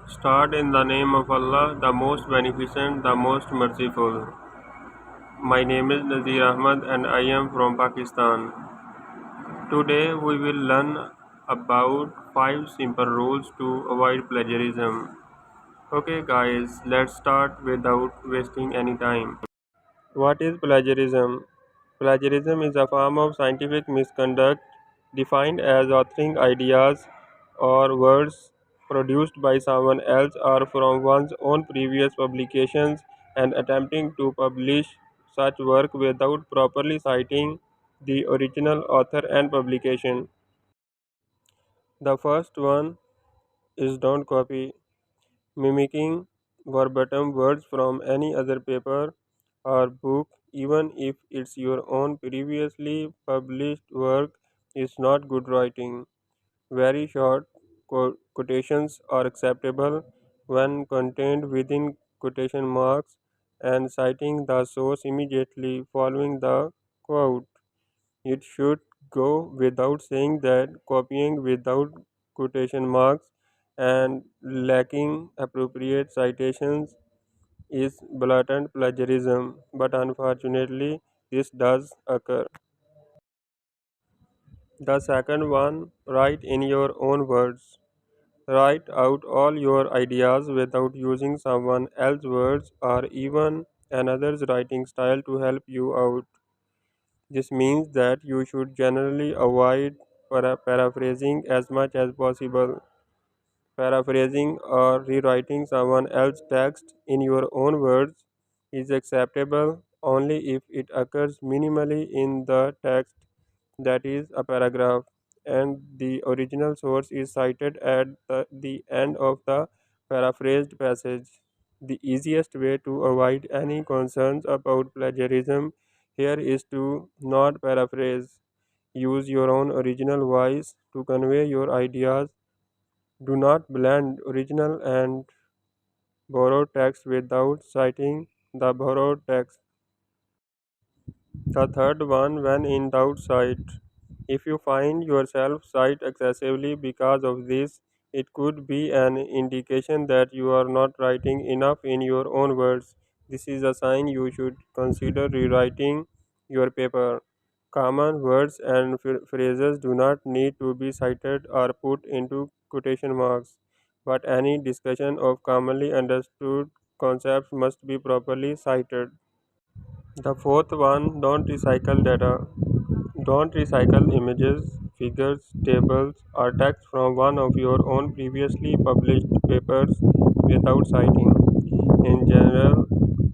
Start in the name of Allah, the most beneficent, the most merciful. My name is Nazir Ahmad and I am from Pakistan. Today we will learn about 5 simple rules to avoid plagiarism. Okay guys, let's start without wasting any time. What is plagiarism? Plagiarism is a form of scientific misconduct defined as authoring ideas or words produced by someone else or from one's own previous publications and attempting to publish such work without properly citing the original author and publication. The first one is don't copy. Mimicking verbatim words from any other paper or book, even if it's your own previously published work, is not good writing. Very short quotations are acceptable when contained within quotation marks and citing the source immediately following the quote. It should go without saying that copying without quotation marks and lacking appropriate citations is blatant plagiarism, but unfortunately, this does occur. The second one, write in your own words. Write out all your ideas without using someone else's words or even another's writing style to help you out. This means that you should generally avoid paraphrasing as much as possible. Paraphrasing or rewriting someone else's text in your own words is acceptable only if it occurs minimally in the text, that is, a paragraph, and the original source is cited at the end of the paraphrased passage. The easiest way to avoid any concerns about plagiarism here is to not paraphrase. Use your own original voice to convey your ideas. Do not blend original and borrowed text without citing the borrowed text. The third one, when in doubt, cite. If you find yourself cite excessively because of this, it could be an indication that you are not writing enough in your own words. This is a sign you should consider rewriting your paper. Common words and phrases do not need to be cited or put into quotation marks, but any discussion of commonly understood concepts must be properly cited. The fourth one, don't recycle data. Don't recycle images, figures, tables, or text from one of your own previously published papers without citing. In general,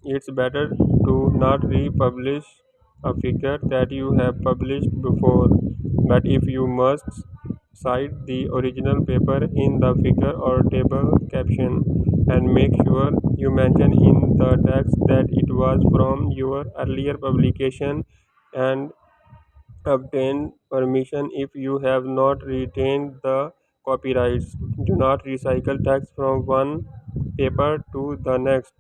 it's better to not republish a figure that you have published before, but if you must, cite the original paper in the figure or table caption and make sure you mention in the text that it was from your earlier publication and obtain permission if you have not retained the copyrights. Do not recycle text from one paper to the next.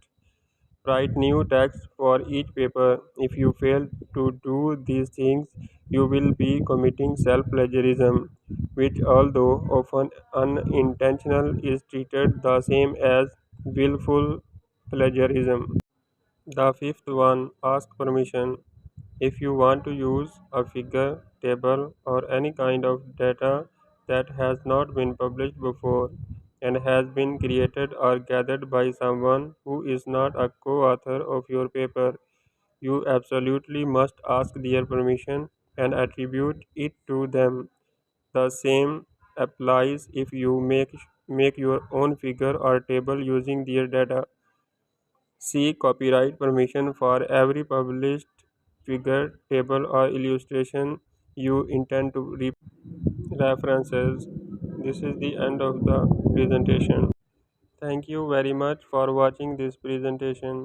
Write new text for each paper. If you fail to do these things, you will be committing self plagiarism, which, although often unintentional, is treated the same as willful plagiarism. The fifth one, ask permission. If you want to use a figure, table, or any kind of data that has not been published before and has been created or gathered by someone who is not a co author of your paper, you absolutely must ask their permission and attribute it to them. The same applies if you make your own figure or table using their data. Seek copyright permission for every published figure, table, or illustration you intend to references. This is the end of the presentation. Thank you very much for watching this presentation.